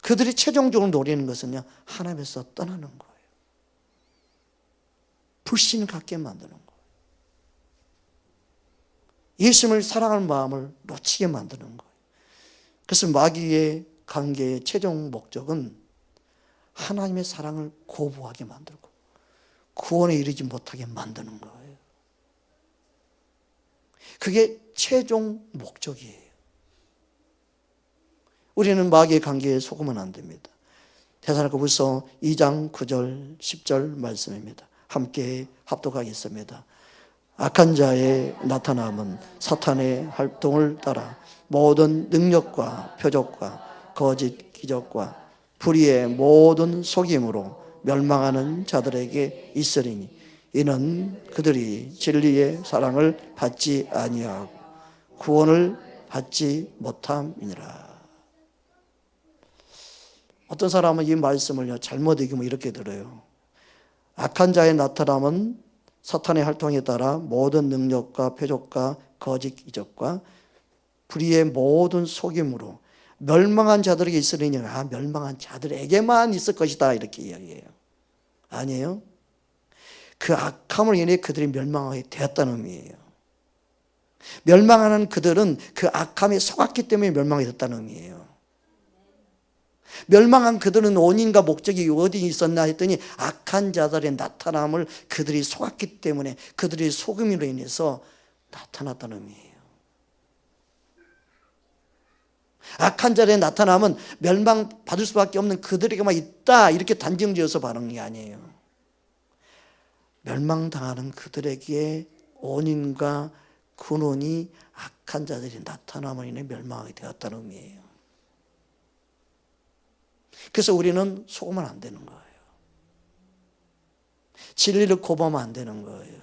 그들이 최종적으로 노리는 것은요, 하나님에서 떠나는 거예요. 불신을 갖게 만드는 거예요. 예수님을 사랑하는 마음을 놓치게 만드는 거예요. 그래서 마귀의 관계의 최종 목적은 하나님의 사랑을 거부하게 만들고 구원에 이르지 못하게 만드는 거예요. 그게 최종 목적이에요. 우리는 마귀의 관계에 속으면 안 됩니다. 데살로니가후서 2장 9절 10절 말씀입니다. 함께 합독하겠습니다. 악한 자의 나타남은 사탄의 활동을 따라 모든 능력과 표적과 거짓 기적과 불의의 모든 속임으로 멸망하는 자들에게 있으리니 이는 그들이 진리의 사랑을 받지 아니하고 구원을 받지 못함이니라. 어떤 사람은 이 말씀을 잘못 읽으면 이렇게 들어요. 악한 자의 나타남은 사탄의 활동에 따라 모든 능력과 표적과 거짓 기적과 불의의 모든 속임으로 멸망한 자들에게 있으리니, 멸망한 자들에게만 있을 것이다, 이렇게 이야기해요. 아니에요. 그 악함으로 인해 그들이 멸망하게 되었다는 의미예요. 멸망하는 그들은 그 악함에 속았기 때문에 멸망하게 됐다는 의미예요. 멸망한 그들은 원인과 목적이 어디 있었나 했더니 악한 자들의 나타남을 그들이 속았기 때문에 그들의 속임으로 인해서 나타났다는 의미예요. 악한 자들의 나타남은 멸망받을 수밖에 없는 그들에게만 있다, 이렇게 단정지어서 말하는 게 아니에요. 멸망당하는 그들에게 원인과 근원이 악한 자들이 나타남으로 인해 멸망하게 되었다는 의미예요. 그래서 우리는 속으면 안 되는 거예요. 진리를 거부하면 안 되는 거예요.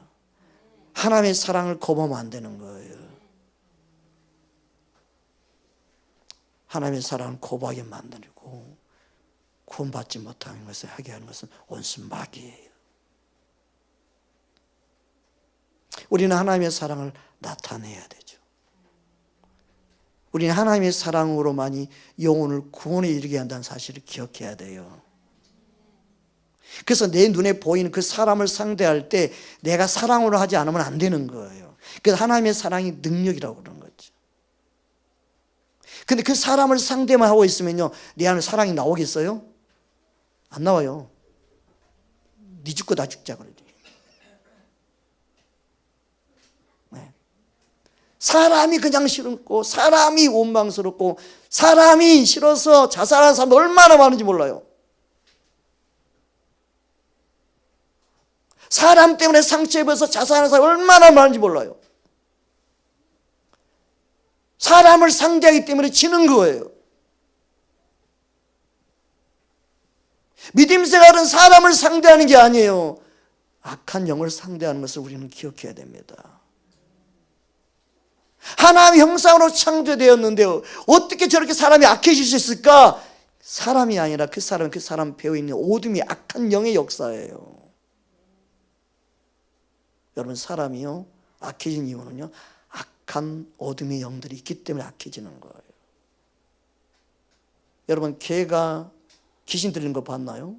하나님의 사랑을 거부하면 안 되는 거예요. 하나님의 사랑을 거부하게 만들고 구원받지 못하는 것을 하게 하는 것은 원수 마귀예요. 우리는 하나님의 사랑을 나타내야 되죠. 우리는 하나님의 사랑으로만이 영혼을 구원에 이르게 한다는 사실을 기억해야 돼요. 그래서 내 눈에 보이는 그 사람을 상대할 때 내가 사랑으로 하지 않으면 안 되는 거예요. 그래서 하나님의 사랑이 능력이라고 그러는 거죠. 근데 그 사람을 상대만 하고 있으면요, 내 안에 사랑이 나오겠어요? 안 나와요. 네 죽고 나 죽자 그러지. 네. 사람이 그냥 싫고, 사람이 원망스럽고, 사람이 싫어서 자살하는 사람 얼마나 많은지 몰라요. 사람 때문에 상처 입어서 자살하는 사람 얼마나 많은지 몰라요. 사람을 상대하기 때문에 지는 거예요. 믿음 생활은 사람을 상대하는 게 아니에요. 악한 영을 상대하는 것을 우리는 기억해야 됩니다. 하나님의 형상으로 창조되었는데요, 어떻게 저렇게 사람이 악해질 수 있을까? 사람이 아니라 그 사람 배어 있는 어둠이 악한 영의 역사예요. 여러분, 사람이요 악해진 이유는요, 악한 어둠의 영들이 있기 때문에 악해지는 거예요. 여러분 개가 귀신 들린 거 봤나요?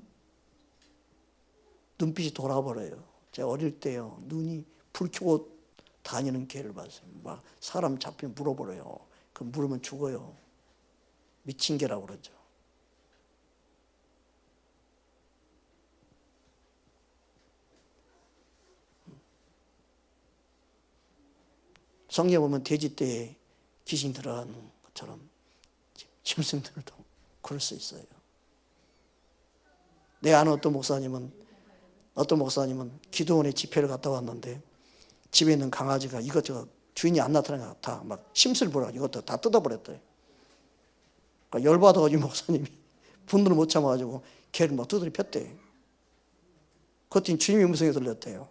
눈빛이 돌아버려요. 제가 어릴 때요, 눈이 불 켜고 다니는 개를 봤어요. 막 사람 잡히면 물어버려요. 그 물으면 죽어요. 미친 개라고 그러죠. 성경에 보면 돼지떼에 귀신 들어가는 것처럼 짐승들도 그럴 수 있어요. 내 아는 어떤 목사님은 기도원에 집회를 갔다 왔는데 집에 있는 강아지가 이것저것 주인이 안 나타나는 것 같아. 막 심술 보라 이것도 다 뜯어버렸대요. 그러니까 열받아가지고 목사님이 분노를 못 참아가지고 개를 막 두드려 폈대요. 그랬더니 주님의 음성이 들렸대요.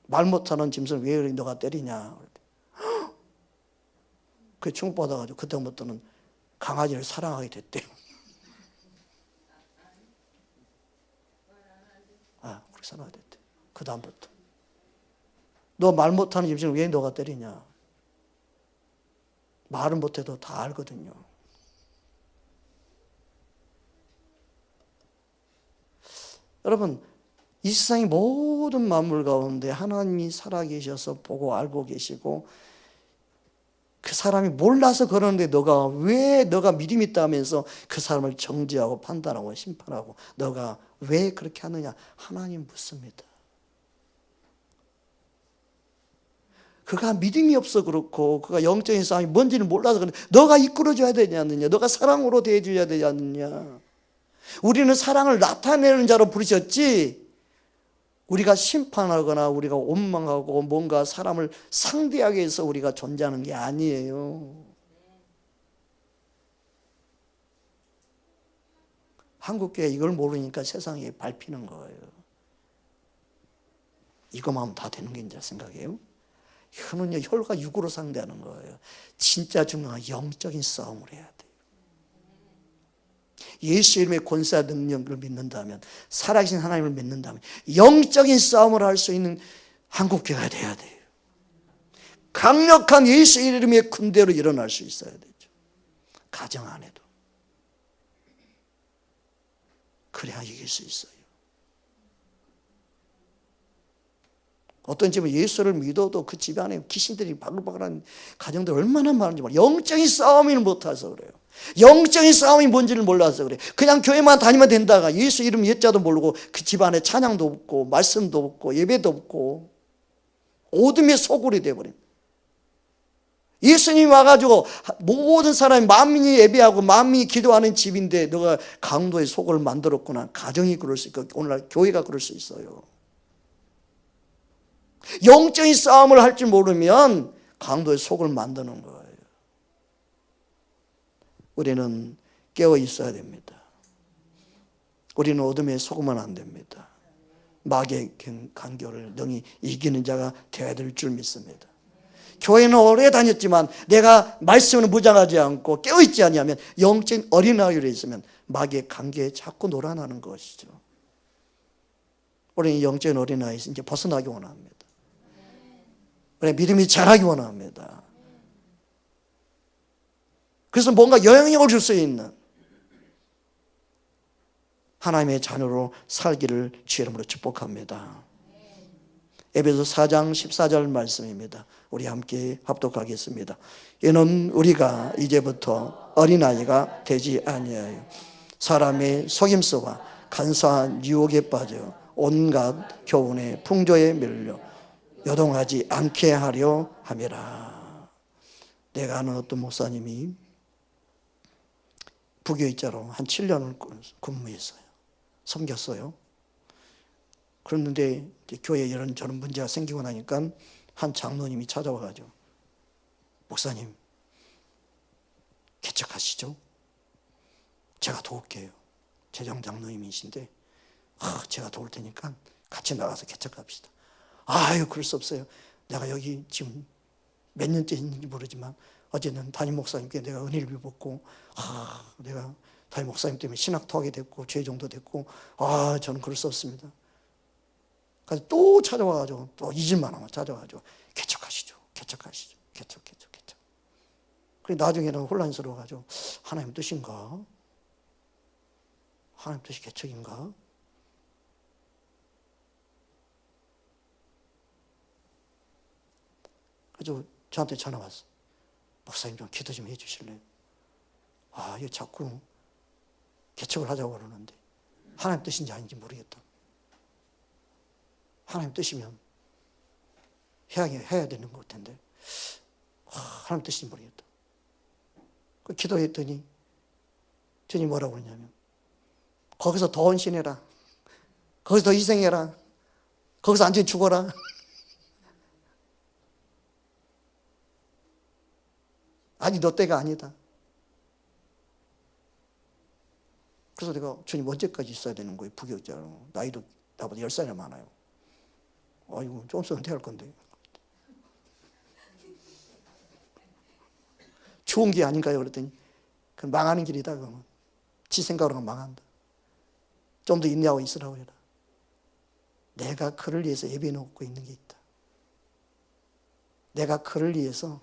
말 못하는 짐승을 왜 너가 때리냐. 그게 충격받아가지고 그때부터는 강아지를 사랑하게 됐대요. 그렇게 사랑하게 됐대. 그 다음부터 너 말 못하는 짐승을 왜 너가 때리냐. 말은 못해도 다 알거든요. 여러분, 이 세상의 모든 만물 가운데 하나님이 살아계셔서 보고 알고 계시고 그 사람이 몰라서 그러는데 너가 믿음이 있다면서 그 사람을 정죄하고 판단하고 심판하고 너가 왜 그렇게 하느냐. 하나님 묻습니다. 그가 믿음이 없어 그렇고 그가 영적인 싸움이 뭔지를 몰라서 그런데 너가 이끌어줘야 되지 않느냐. 너가 사랑으로 대해줘야 되지 않느냐. 우리는 사랑을 나타내는 자로 부르셨지 우리가 심판하거나 우리가 원망하고 뭔가 사람을 상대하게 해서 우리가 존재하는 게 아니에요. 한국교회 이걸 모르니까 세상에 밟히는 거예요. 이거만 하면 다 되는 게 이제 생각해요. 이거는요, 혈과 육으로 상대하는 거예요. 진짜 중요한 영적인 싸움을 해야 돼요. 예수 이름의 권세와 능력을 믿는다면, 살아계신 하나님을 믿는다면 영적인 싸움을 할 수 있는 한국교회가 돼야 돼요. 강력한 예수 이름의 군대로 일어날 수 있어야 되죠. 가정 안에도. 그래야 이길 수 있어요. 어떤 집은 예수를 믿어도 그 집 안에 귀신들이 바글바글한 가정들 얼마나 많은지 몰라요. 영적인 싸움을 못해서 그래요. 영적인 싸움이 뭔지를 몰라서 그래요. 그냥 교회만 다니면 된다가 예수 이름 예자도 모르고 그 집 안에 찬양도 없고 말씀도 없고 예배도 없고 어둠의 소굴이 되어버린. 예수님이 와가지고 모든 사람이 만민이 예배하고 만민이 기도하는 집인데 너가 강도의 속을 만들었구나. 가정이 그럴 수 있고 오늘날 교회가 그럴 수 있어요. 영적인 싸움을 할 줄 모르면 강도의 속을 만드는 거예요. 우리는 깨어 있어야 됩니다. 우리는 어둠에 속으면 안 됩니다. 마귀의 간교를 능히 이기는 자가 되어야 될 줄 믿습니다. 교회는 오래 다녔지만 내가 말씀을 무장하지 않고 깨어있지 않으면 영적인 어린아이로 있으면 마귀의 관계에 자꾸 놀아나는 것이죠. 우리는 영적인 어린아이에서 이제 벗어나기 원합니다. 우리 믿음이 자라기 원합니다. 그래서 뭔가 영향력을 줄 수 있는 하나님의 자녀로 살기를 주의 이름으로 축복합니다. 에베소 4장 14절 말씀입니다. 우리 함께 합독하겠습니다. 이는 우리가 이제부터 어린아이가 되지 아니하여 사람의 속임수와 간사한 유혹에 빠져 온갖 교훈의 풍조에 밀려 요동하지 않게 하려 함이라. 내가 아는 어떤 목사님이 부교육자로 한 7년을 근무했어요. 섬겼어요. 그랬는데 교회에 이런 저런 문제가 생기고 나니까 한 장로님이 찾아와가지고 목사님 개척하시죠? 제가 도울게요. 재정 장로님이신데 제가 도울 테니까 같이 나가서 개척합시다. 아유 그럴 수 없어요. 내가 여기 지금 몇 년째 있는지 모르지만 어제는 담임 목사님께 내가 은혜를 입었고 내가 담임 목사님 때문에 신학도 하게 됐고 죄종도 됐고 저는 그럴 수 없습니다. 그래서 또 찾아와가지고 또 잊을만 하면 찾아와가지고 개척하시죠. 개척. 그래 나중에는 혼란스러워가지고 하나님 뜻인가? 하나님 뜻이 개척인가? 그래서 저한테 전화 왔어. 목사님 좀 기도 좀 해주실래요? 이거 자꾸 개척을 하자고 그러는데 하나님 뜻인지 아닌지 모르겠다. 하나님 뜻이면 해야 되는 것 같은데 하나님 뜻인지 모르겠다. 그 기도했더니 주님 뭐라고 그러냐면 거기서 더 헌신해라. 거기서 더 희생해라. 거기서 완전히 죽어라. 아니 너 때가 아니다. 그래서 내가 주님 언제까지 있어야 되는 거예요? 부교육자로. 나이도 나보다 10살이나 많아요. 이거 좀 있으면 은퇴할 건데. 좋은 게 아닌가요? 그랬더니 그건 망하는 길이다. 그러면 지 생각으로 하면 망한다. 좀 더 인내하고 있으라고 해라. 내가 그를 위해서 예배 놓고 있는 게 있다. 내가 그를 위해서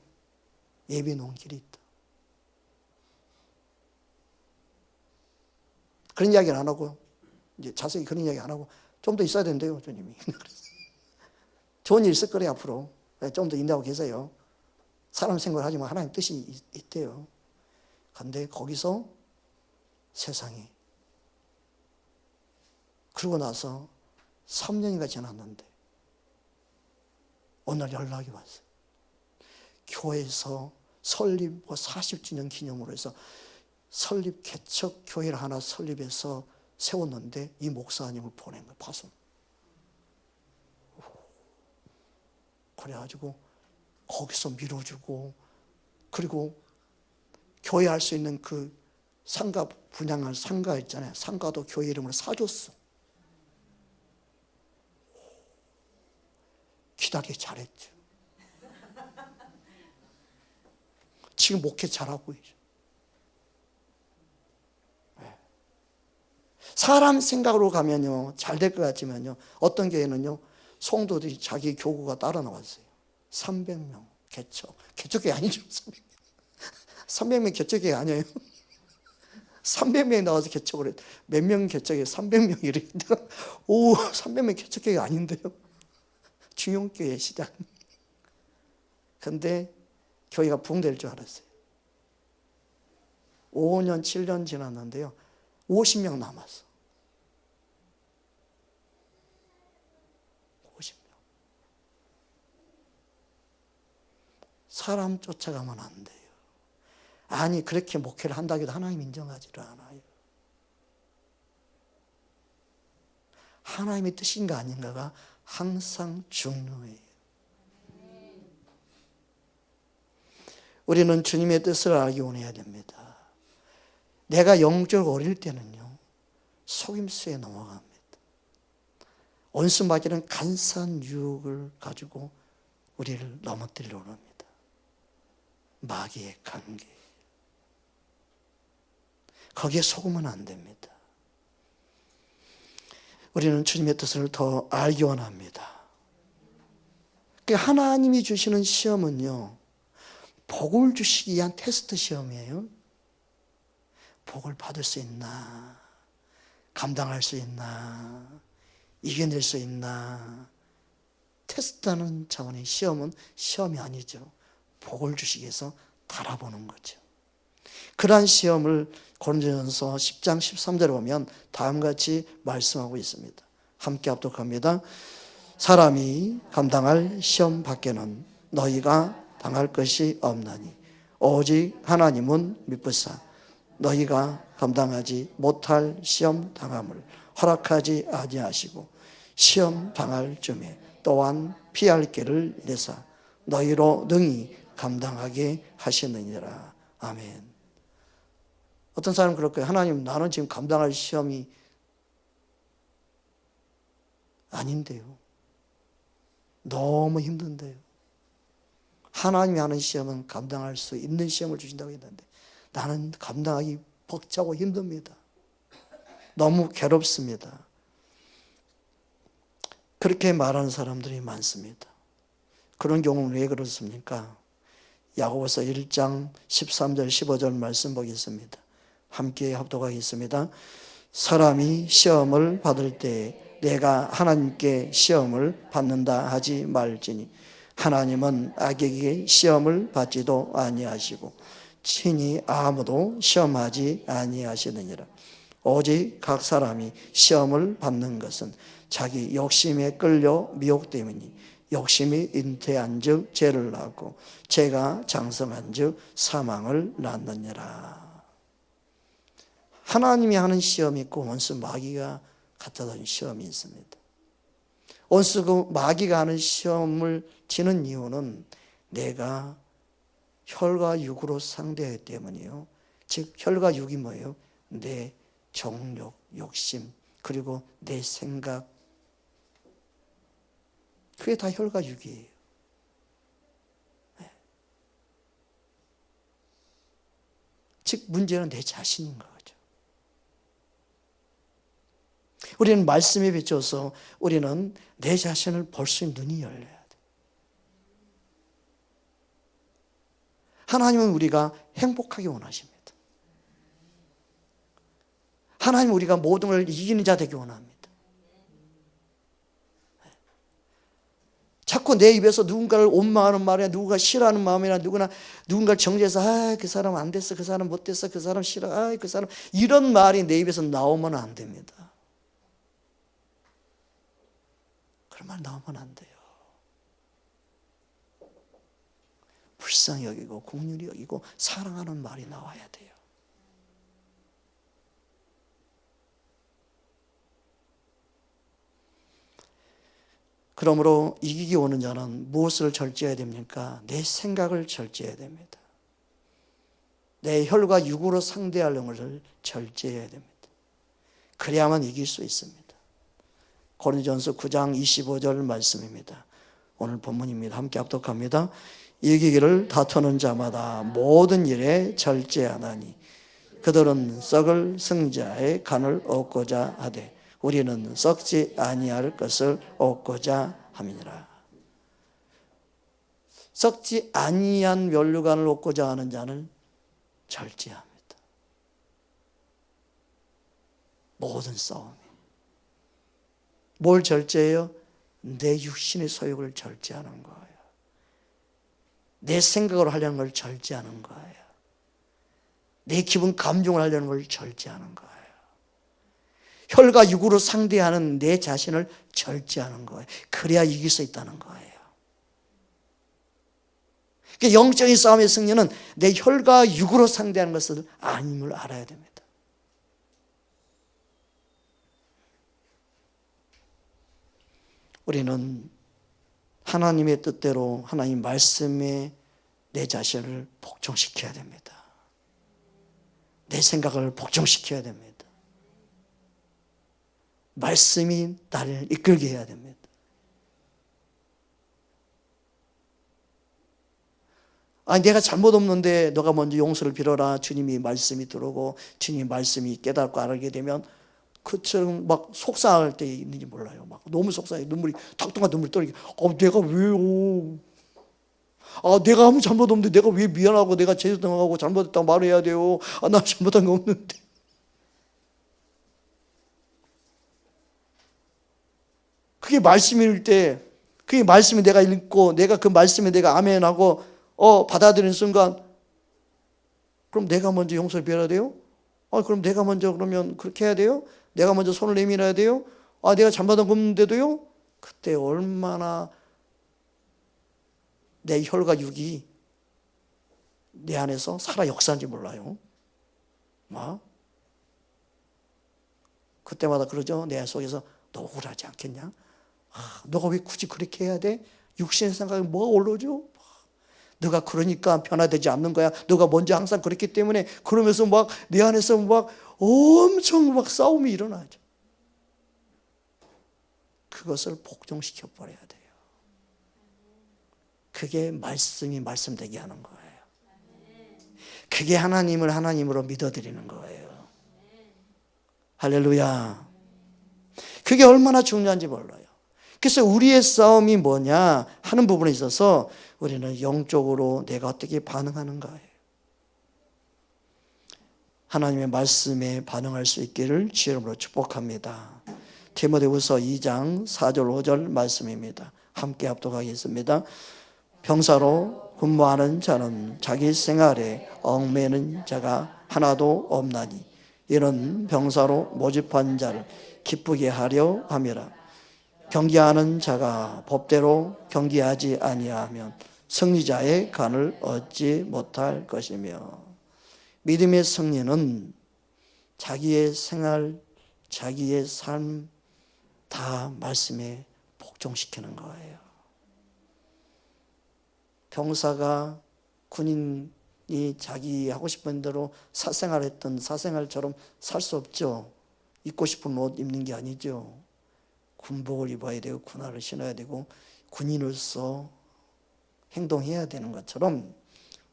예배 놓은 길이 있다. 그런 이야기는 안 하고 이제 자세히 그런 이야기 안 하고 좀 더 있어야 된대요, 주님이. 좋은 일 있을 거래요, 앞으로. 좀 더 인내하고 계세요. 사람 생각을 하지만 하나님 뜻이 있대요. 그런데 거기서 세상에 그러고 나서 3년이가 지났는데 오늘 연락이 왔어요. 교회에서 설립 40주년 기념으로 해서 설립 개척 교회를 하나 설립해서 세웠는데 이 목사님을 보낸 거예요. 파송. 그래가지고 거기서 밀어주고 그리고 교회 할 수 있는 그 상가 분양할 상가 있잖아요. 상가도 교회 이름으로 사줬어. 기다리기 잘했죠. 지금 목회 잘하고 있죠. 사람 생각으로 가면요 잘 될 것 같지만요 어떤 교회는요 성도들이 자기 교구가 따라 나왔어요. 300명 개척교회 아니죠. 300명 개척교회 아니에요. 300명이 나와서 개척을 했. 몇 명 개척해? 300명 이래. 내가 300명 개척교회가 아닌데요. 중용교회 시작. 근데 교회가 붕될 줄 알았어요. 5년 7년 지났는데요 50명 남았어. 50명. 사람 쫓아가면 안 돼요. 아니 그렇게 목회를 한다고 해도 하나님 인정하지를 않아요. 하나님의 뜻인가 아닌가가 항상 중요해요. 우리는 주님의 뜻을 알기 원해야 됩니다. 내가 영적으로 어릴 때는요 속임수에 넘어갑니다. 원수마귀는 간사한 유혹을 가지고 우리를 넘어뜨리려고 합니다. 마귀의 관계. 거기에 속으면 안 됩니다. 우리는 주님의 뜻을 더 알기 원합니다. 하나님이 주시는 시험은요 복을 주시기 위한 테스트 시험이에요. 복을 받을 수 있나? 감당할 수 있나? 이겨낼 수 있나? 테스트하는 차원의 시험은 시험이 아니죠. 복을 주시기 위해서 달아보는 거죠. 그러한 시험을 고린도전서 10장 13절에 보면 다음과 같이 말씀하고 있습니다. 함께 합독합니다. 사람이 감당할 시험 밖에는 너희가 당할 것이 없나니 오직 하나님은 미쁘사 너희가 감당하지 못할 시험 당함을 허락하지 아니하시고 시험 당할 쯤에 또한 피할 길을 내사 너희로 능히 감당하게 하시느니라. 아멘. 어떤 사람은 그럴 거예요. 하나님 나는 지금 감당할 시험이 아닌데요. 너무 힘든데요. 하나님이 하는 시험은 감당할 수 있는 시험을 주신다고 했는데 나는 감당하기 벅차고 힘듭니다. 너무 괴롭습니다. 그렇게 말하는 사람들이 많습니다. 그런 경우는 왜 그렇습니까? 야고보서 1장 13절 15절 말씀 보겠습니다. 함께 합독하겠습니다. 사람이 시험을 받을 때 내가 하나님께 시험을 받는다 하지 말지니 하나님은 악에게 시험을 받지도 아니하시고 친히 아무도 시험하지 아니하시느니라. 오직 각 사람이 시험을 받는 것은 자기 욕심에 끌려 미혹됨이니 욕심이 잉태한 즉 죄를 낳고 죄가 장성한 즉 사망을 낳느니라. 하나님이 하는 시험이 있고 원수 마귀가 갖다 준 시험이 있습니다. 원수 그 마귀가 하는 시험을 치는 이유는 내가 혈과 육으로 상대하기 때문이요. 즉 혈과 육이 뭐예요? 내 정욕, 욕심, 그리고 내 생각, 그게 다 혈과 육이에요. 즉 문제는 내 자신인 거죠. 우리는 말씀에 비춰서 우리는 내 자신을 볼 수 있는 눈이 열려야 돼. 하나님은 우리가 행복하게 원하십니다. 하나님은 우리가 모든 걸 이기는 자 되기 원합니다. 자꾸 내 입에서 누군가를 원망하는 말이나 누군가 싫어하는 마음이나 누군가를 정죄해서 그 사람 안 됐어, 그 사람 못 됐어, 그 사람 싫어, 그 사람 이런 말이 내 입에서 나오면 안 됩니다. 그런 말 나오면 안 돼요. 불쌍히 여기고 긍휼히 여기고 사랑하는 말이 나와야 돼요. 그러므로 이기기 오는 자는 무엇을 절제해야 됩니까? 내 생각을 절제해야 됩니다. 내 혈과 육으로 상대하는 것을 절제해야 됩니다. 그래야만 이길 수 있습니다. 고린도전서 9장 25절 말씀입니다. 오늘 본문입니다. 함께 합독합니다. 이기기를 다투는 자마다 모든 일에 절제하나니 그들은 썩을 승자의 간을 얻고자 하되 우리는 썩지 아니할 것을 얻고자 함이니라. 썩지 아니한 면류관을 얻고자 하는 자는 절제합니다. 모든 싸움이. 뭘 절제해요? 내 육신의 소욕을 절제하는 거예요. 내 생각으로 하려는 걸 절제하는 거예요. 내 기분 감정을 하려는 걸 절제하는 거예요. 혈과 육으로 상대하는 내 자신을 절제하는 거예요. 그래야 이길 수 있다는 거예요. 그러니까 영적인 싸움의 승리는 내 혈과 육으로 상대하는 것을 아님을 알아야 됩니다. 우리는 하나님의 뜻대로 하나님 말씀에 내 자신을 복종시켜야 됩니다. 내 생각을 복종시켜야 됩니다. 말씀이 나를 이끌게 해야 됩니다. 내가 잘못 없는데 너가 먼저 용서를 빌어라. 주님이 말씀이 들어오고 주님이 말씀이 깨닫고 알게 되면 그처럼 막 속상할 때 있는지 몰라요. 막 너무 속상해. 눈물이 탁탁한 눈물이 떨리게. 내가 왜요? 내가 아무 잘못 없는데 내가 왜 미안하고 내가 죄송하고 잘못했다고 말해야 돼요? 나 잘못한 거 없는데. 그게 말씀일 때, 그게 말씀이 내가 읽고 내가 그 말씀에 내가 아멘하고 받아들이는 순간, 그럼 내가 먼저 용서를 빌어야 돼요? 그럼 내가 먼저 그러면 그렇게 해야 돼요? 내가 먼저 손을 내밀어야 돼요? 내가 잘못한 거 없는데도요? 그때 얼마나 내 혈과 육이 내 안에서 살아 역사한지 몰라요. 그때마다 그러죠. 내 속에서 너 억울하지 않겠냐? 너가 왜 굳이 그렇게 해야 돼? 육신의 생각에 뭐가 올라오죠? 너가 그러니까 변화되지 않는 거야. 너가 먼저 항상 그랬기 때문에. 그러면서 막 내 안에서 막 엄청 막 싸움이 일어나죠. 그것을 복종시켜 버려야 돼요. 그게 말씀이 말씀되게 하는 거예요. 그게 하나님을 하나님으로 믿어드리는 거예요. 할렐루야. 그게 얼마나 중요한지 몰라요. 그래서 우리의 싸움이 뭐냐 하는 부분에 있어서 우리는 영적으로 내가 어떻게 반응하는가예요. 하나님의 말씀에 반응할 수 있기를 주의 이름으로 축복합니다. 디모데후서 2장 4절 5절 말씀입니다. 함께 합독하겠습니다. 병사로 근무하는 자는 자기 생활에 얽매이는 자가 하나도 없나니 이는 병사로 모집한 자를 기쁘게 하려 함이라. 경계하는 자가 법대로 경계하지 아니하면 승리자의 간을 얻지 못할 것이며, 믿음의 승리는 자기의 생활, 자기의 삶 다 말씀에 복종시키는 거예요. 병사가 군인이 자기 하고 싶은 대로 사생활했던 사생활처럼 살 수 없죠. 입고 싶은 옷 입는 게 아니죠. 군복을 입어야 되고 군화를 신어야 되고 군인으로서 행동해야 되는 것처럼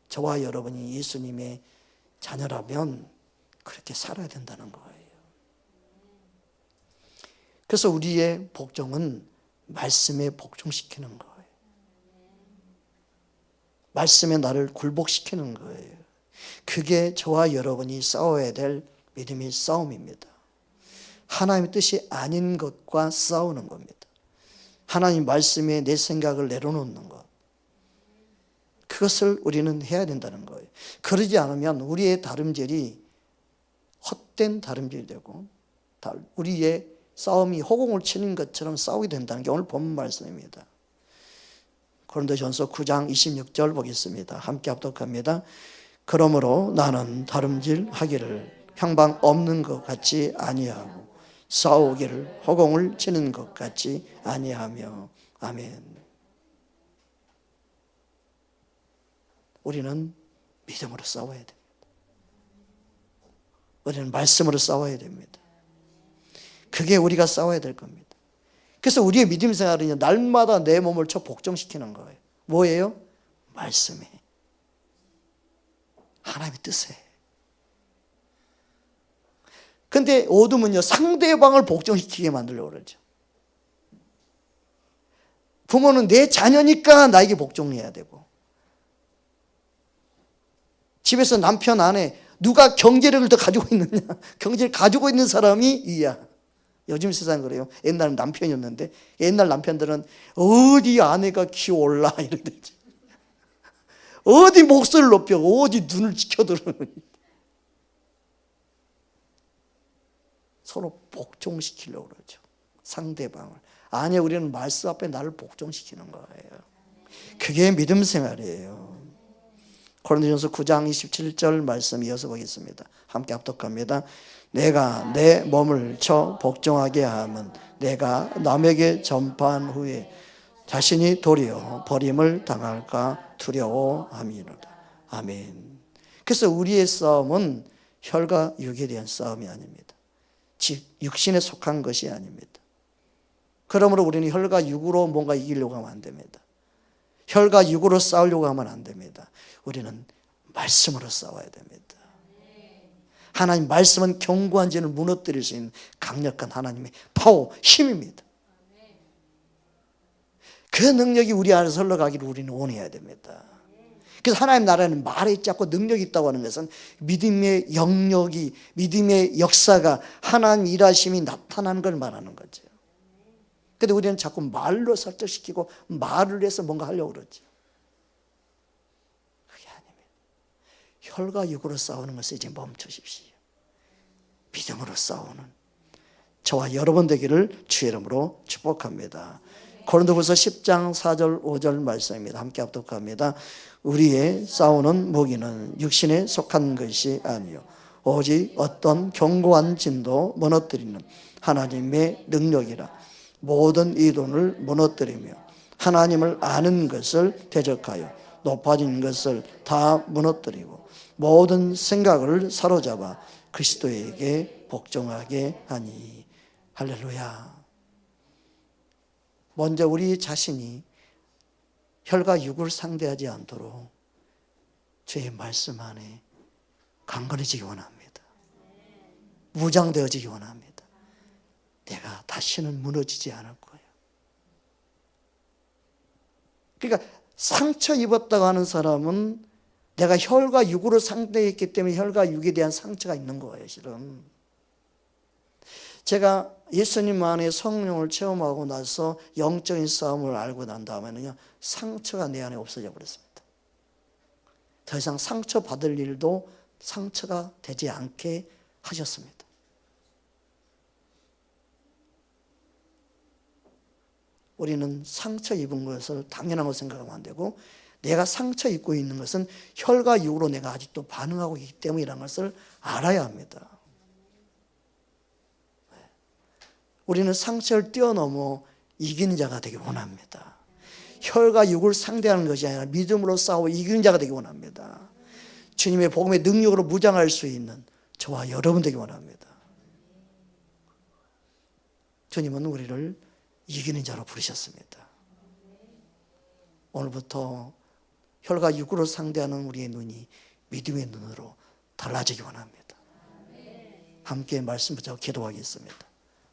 저와 여러분이 예수님의 자녀라면 그렇게 살아야 된다는 거예요. 그래서 우리의 복종은 말씀에 복종시키는 거예요. 말씀에 나를 굴복시키는 거예요. 그게 저와 여러분이 싸워야 될 믿음의 싸움입니다. 하나님의 뜻이 아닌 것과 싸우는 겁니다. 하나님 말씀에 내 생각을 내려놓는 것, 그것을 우리는 해야 된다는 거예요. 그러지 않으면 우리의 다름질이 헛된 다름질이 되고 우리의 싸움이 허공을 치는 것처럼 싸우게 된다는 게 오늘 본문 말씀입니다. 고린도전서 9장 26절 보겠습니다. 함께 합독합니다. 그러므로 나는 다름질 하기를 향방 없는 것 같이 아니하고 싸우기를 허공을 치는 것 같이 아니하며. 아멘. 우리는 믿음으로 싸워야 됩니다. 우리는 말씀으로 싸워야 됩니다. 그게 우리가 싸워야 될 겁니다. 그래서 우리의 믿음 생활은 날마다 내 몸을 복종시키는 거예요. 뭐예요? 말씀에, 하나님의 뜻에. 근데 어둠은요, 상대방을 복종시키게 만들려고 그러죠. 부모는 내 자녀니까 나에게 복종해야 되고, 집에서 남편 아내 누가 경제력을 더 가지고 있느냐, 경제를 가지고 있는 사람이 이야. 요즘 세상 그래요. 옛날은 남편이었는데 옛날 남편들은 어디 아내가 키올라 이러든지, 어디 목소리를 높여, 어디 눈을 지켜들어. 서로 복종시키려고 그러죠. 상대방을. 아니, 우리는 말씀 앞에 나를 복종시키는 거예요. 그게 믿음 생활이에요. 고린도전서 9장 27절 말씀 이어서 보겠습니다. 함께 합독합니다. 내가 내 몸을 쳐 복종하게 하면 내가 남에게 전파한 후에 자신이 도리어 버림을 당할까 두려워함이로다. 아멘. 그래서 우리의 싸움은 혈과 육에 대한 싸움이 아닙니다. 즉 육신에 속한 것이 아닙니다. 그러므로 우리는 혈과 육으로 뭔가 이기려고 하면 안 됩니다. 혈과 육으로 싸우려고 하면 안 됩니다. 우리는 말씀으로 싸워야 됩니다. 하나님 말씀은 견고한 진을 무너뜨릴 수 있는 강력한 하나님의 파워, 힘입니다. 그 능력이 우리 안에서 흘러가기를 우리는 원해야 됩니다. 그래서 하나님 나라에는 말에 있지 않고 능력이 있다고 하는 것은 믿음의 영역이, 믿음의 역사가, 하나님 일하심이 나타나는 걸 말하는 거죠. 근데 우리는 자꾸 말로 설득시키고 말을 해서 뭔가 하려고 그러죠. 그게 아닙니다. 혈과 육으로 싸우는 것을 이제 멈추십시오. 믿음으로 싸우는 저와 여러분 되기를 주의 이름으로 축복합니다. 고린도후서 10장 4절 5절 말씀입니다. 함께 합독합니다. 우리의 싸우는 무기는 육신에 속한 것이 아니요 오직 어떤 견고한 진도 무너뜨리는 하나님의 능력이라. 모든 이론을 무너뜨리며 하나님을 아는 것을 대적하여 높아진 것을 다 무너뜨리고 모든 생각을 사로잡아 그리스도에게 복종하게 하니. 할렐루야. 먼저 우리 자신이 혈과 육을 상대하지 않도록 주의 말씀 안에 강건해지기 원합니다. 무장되어지기 원합니다. 내가 다시는 무너지지 않을 거예요. 그러니까 상처 입었다고 하는 사람은 내가 혈과 육으로 상대했기 때문에 혈과 육에 대한 상처가 있는 거예요, 실은. 제가 예수님 안에 성령을 체험하고 나서 영적인 싸움을 알고 난 다음에는요, 상처가 내 안에 없어져 버렸습니다. 더 이상 상처 받을 일도 상처가 되지 않게 하셨습니다. 우리는 상처 입은 것을 당연한 것으로 생각하면 안 되고, 내가 상처 입고 있는 것은 혈과 육으로 내가 아직도 반응하고 있기 때문이라는 것을 알아야 합니다. 우리는 상처를 뛰어넘어 이기는 자가 되기 원합니다. 혈과 육을 상대하는 것이 아니라 믿음으로 싸워 이기는 자가 되기 원합니다. 주님의 복음의 능력으로 무장할 수 있는 저와 여러분 되기 원합니다. 주님은 우리를 이기는 자로 부르셨습니다. 오늘부터 혈과 육으로 상대하는 우리의 눈이 믿음의 눈으로 달라지기 원합니다. 함께 말씀 붙잡고 기도하겠습니다.